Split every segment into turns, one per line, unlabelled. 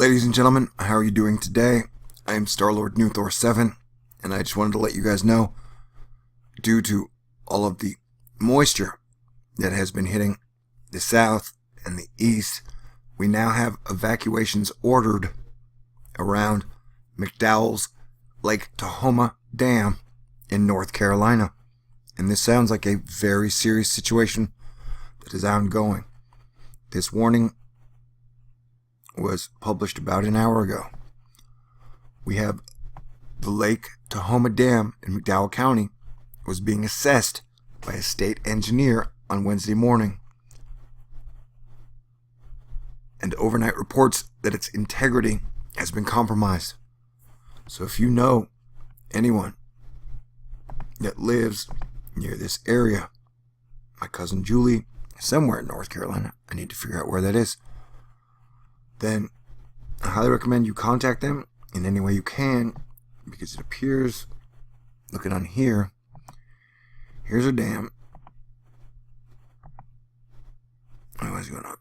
Ladies and gentlemen, how are you doing today? I am Star-Lord New Thor 7, and I just wanted to let you guys know, due to all of the moisture that has been hitting the south and the east, we now have evacuations ordered around McDowell's Lake Tahoma Dam in North Carolina. And this sounds like a very serious situation that is ongoing. This warning was published about an hour ago. We have the Lake Tahoma Dam in McDowell County was being assessed by a state engineer on Wednesday morning, and overnight reports that its integrity has been compromised. So if you know anyone that lives near this area, my cousin Julie, somewhere in North Carolina, I need to figure out where that is, then I highly recommend you contact them in any way you can, because it appears, looking on here, here's a dam. Oh, what's going on?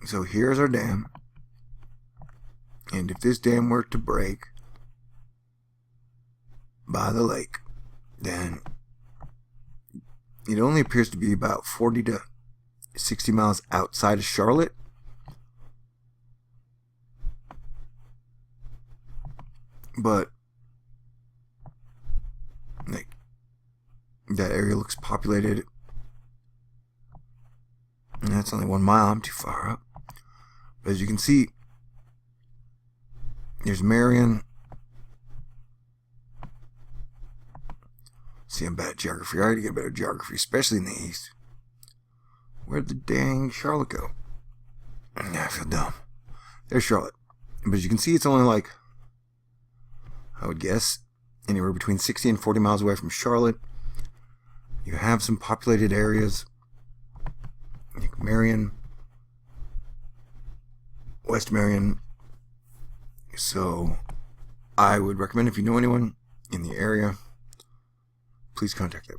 So here's our dam, and if this dam were to break by the lake, then it only appears to be about 40 to 60 miles outside of Charlotte. But like, that area looks populated, and that's only 1 mile. I'm too far up. But as you can see, there's Marion. See, I'm bad at geography. I gotta get better at geography, especially in the east. Where'd the dang Charlotte go? I feel dumb. There's Charlotte. But as you can see, it's only like, I would guess, anywhere between 60 and 40 miles away from Charlotte. You have some populated areas, like Marion, West Marion. So I would recommend, if you know anyone in the area, please contact them.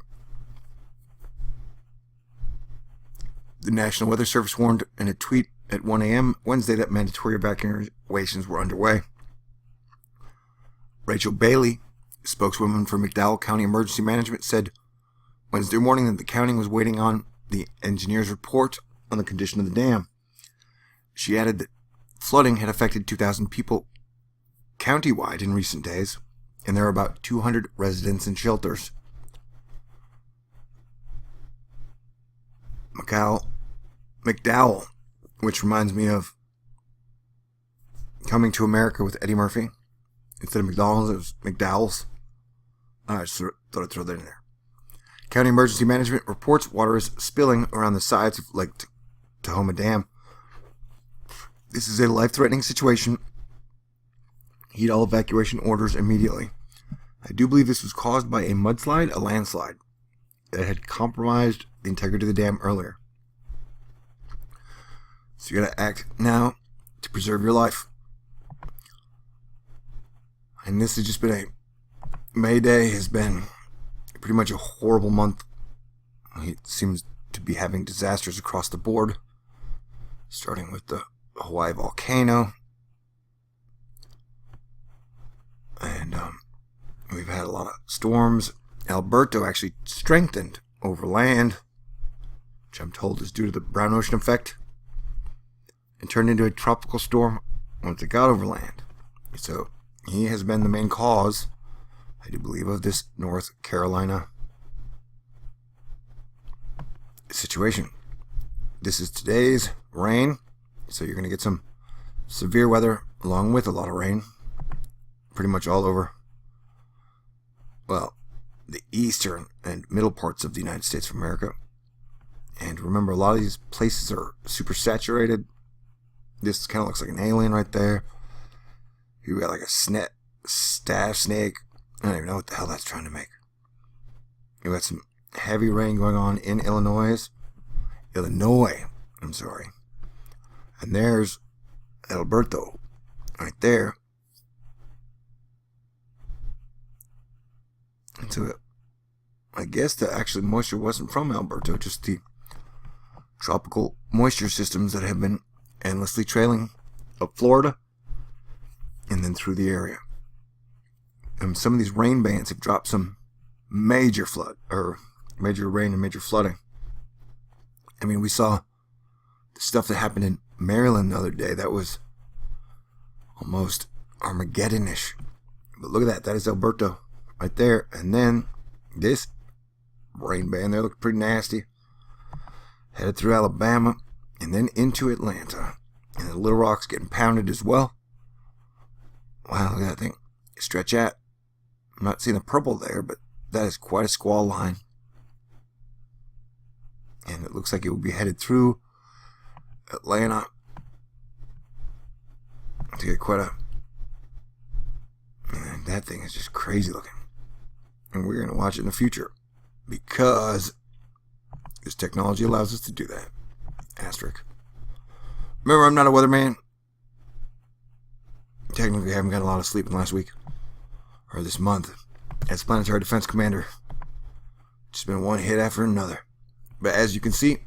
The National Weather Service warned in a tweet at 1 a.m. Wednesday that mandatory evacuations were underway. Rachel Bailey, spokeswoman for McDowell County Emergency Management, said Wednesday morning that the county was waiting on the engineer's report on the condition of the dam. She added that flooding had affected 2,000 people countywide in recent days, and there are about 200 residents in shelters. McDowell, which reminds me of Coming to America with Eddie Murphy. Instead of McDonald's, it was McDowell's. I just thought I'd throw that in there. County Emergency Management reports water is spilling around the sides of Lake Tahoma Dam. This is a life-threatening situation. Heed all evacuation orders immediately. I do believe this was caused by a mudslide, a landslide, that had compromised the integrity of the dam earlier. So you gotta act now to preserve your life. And this has just been May Day has been pretty much a horrible month. It seems to be having disasters across the board, starting with the Hawaii volcano. And we've had a lot of storms. Alberto actually strengthened over land, which I'm told is due to the brown ocean effect, and turned into a tropical storm once it got over land. So he has been the main cause, I do believe, of this North Carolina situation. This is today's rain, so you're going to get some severe weather along with a lot of rain pretty much all over, well, the eastern and middle parts of the United States of America. And remember, a lot of these places are super saturated. This kind of looks like an alien right there. You got like a staff snake. I don't even know what the hell that's trying to make. You got some heavy rain going on in Illinois. I'm sorry. And there's Alberto right there. And so I guess the actual moisture wasn't from Alberto, just the tropical moisture systems that have been endlessly trailing up Florida and then through the area. And some of these rain bands have dropped some major rain and major flooding. I mean, we saw the stuff that happened in Maryland the other day. That was almost Armageddon-ish. But look at that. That is Alberto right there. And then this rain band there looked pretty nasty. Headed through Alabama and then into Atlanta. And the Little Rock's getting pounded as well. Wow, look at that thing. Stretch out. I'm not seeing the purple there, but that is quite a squall line. And it looks like it will be headed through Atlanta to get quite a... Man, that thing is just crazy looking. And we're going to watch it in the future because this technology allows us to do that. Asterisk. Remember, I'm not a weatherman. Technically, I haven't got a lot of sleep in the last week or this month as Planetary Defense Commander. It's been one hit after another. But as you can see,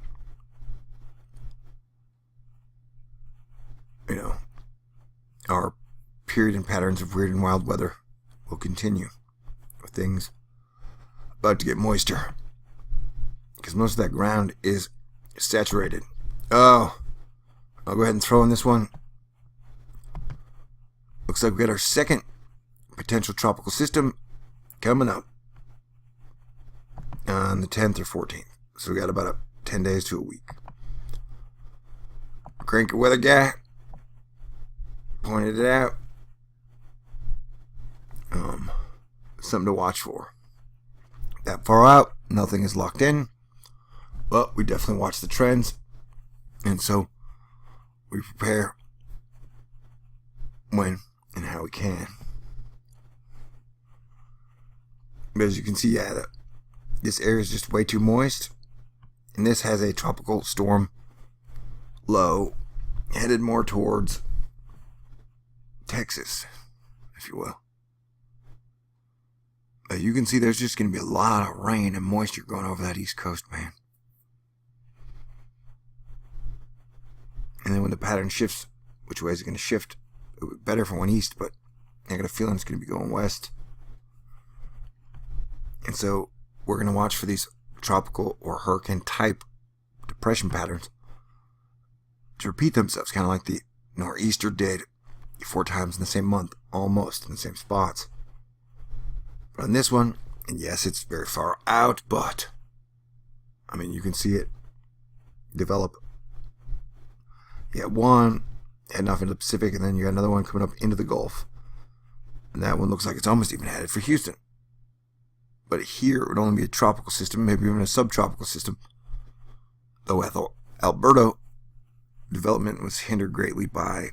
our period and patterns of weird and wild weather will continue with things about to get moisture. Because most of that ground is saturated. Oh, I'll go ahead and throw in this one. Looks like we got our second potential tropical system coming up on the 10th or 14th. So we got about 10 days to a week. Cranky weather guy pointed it out. Something to watch for. That far out, nothing is locked in, but we definitely watch the trends, and so we prepare when and how we can. But as you can see, this area is just way too moist, and this has a tropical storm low headed more towards Texas, if you will. But you can see there's just going to be a lot of rain and moisture going over that east coast, man. And then when the pattern shifts, which way is it going to shift? It would be better for one east, but I got a feeling it's going to be going west. And so we're going to watch for these tropical or hurricane type depression patterns to repeat themselves, kind of like the nor'easter did 4 times in the same month, almost in the same spots. But on this one, and yes, it's very far out, but I mean, you can see it develop. You got one heading off into the Pacific, and then you got another one coming up into the Gulf. And that one looks like it's almost even headed for Houston. But here it would only be a tropical system, maybe even a subtropical system. Though Alberto development was hindered greatly by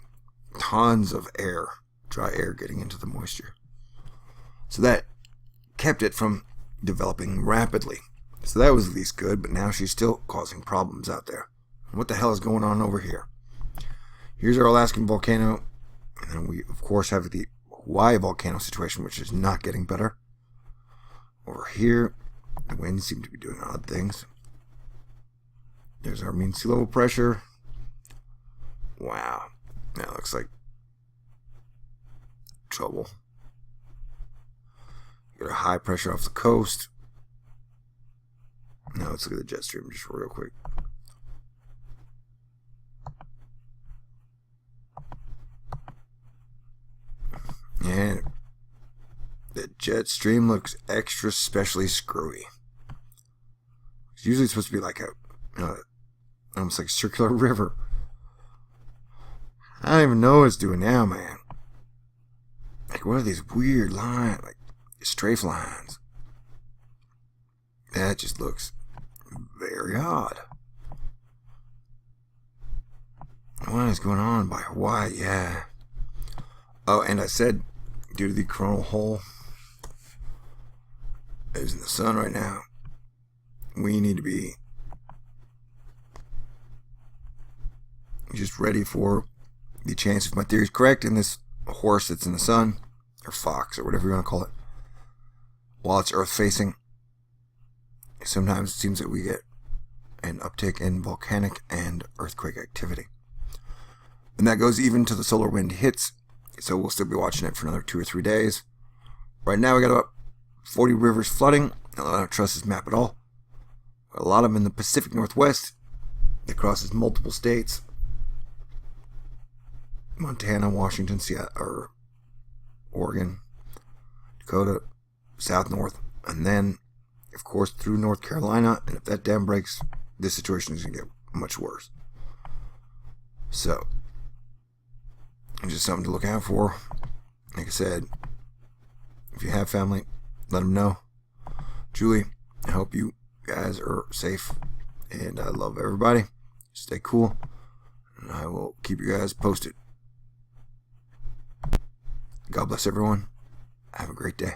tons of air, dry air getting into the moisture. So that kept it from developing rapidly. So that was at least good, but now she's still causing problems out there. What the hell is going on over here? Here's our Alaskan volcano, and then we of course have the Hawaii volcano situation, which is not getting better. Over here, the winds seem to be doing odd things. There's our mean sea level pressure. Wow. That looks like trouble. Got a high pressure off the coast. Now let's look at the jet stream just real quick. And the jet stream looks extra specially screwy. It's usually supposed to be like almost like a circular river. I don't even know what it's doing now, man. Like, what are these weird lines, like strafe lines? That just looks very odd. What is going on by Hawaii? Yeah. Oh, and I said, due to the coronal hole that is in the sun right now, we need to be just ready for the chance, if my theory is correct, and this horse that's in the sun, or fox, or whatever you want to call it, while it's earth facing, sometimes it seems that we get an uptick in volcanic and earthquake activity. And that goes even till the solar wind hits. So we'll still be watching it for another 2 or 3 days. Right now we got about 40 rivers flooding. I don't trust this map at all. A lot of them in the Pacific Northwest. It crosses multiple states. Montana, Washington, Seattle, or Oregon, Dakota, South, North, and then, of course, through North Carolina. And if that dam breaks, this situation is going to get much worse. So, it's just something to look out for. Like I said, if you have family, let them know. Julie, I hope you guys are safe, and I love everybody. Stay cool, and I will keep you guys posted. God bless everyone. Have a great day.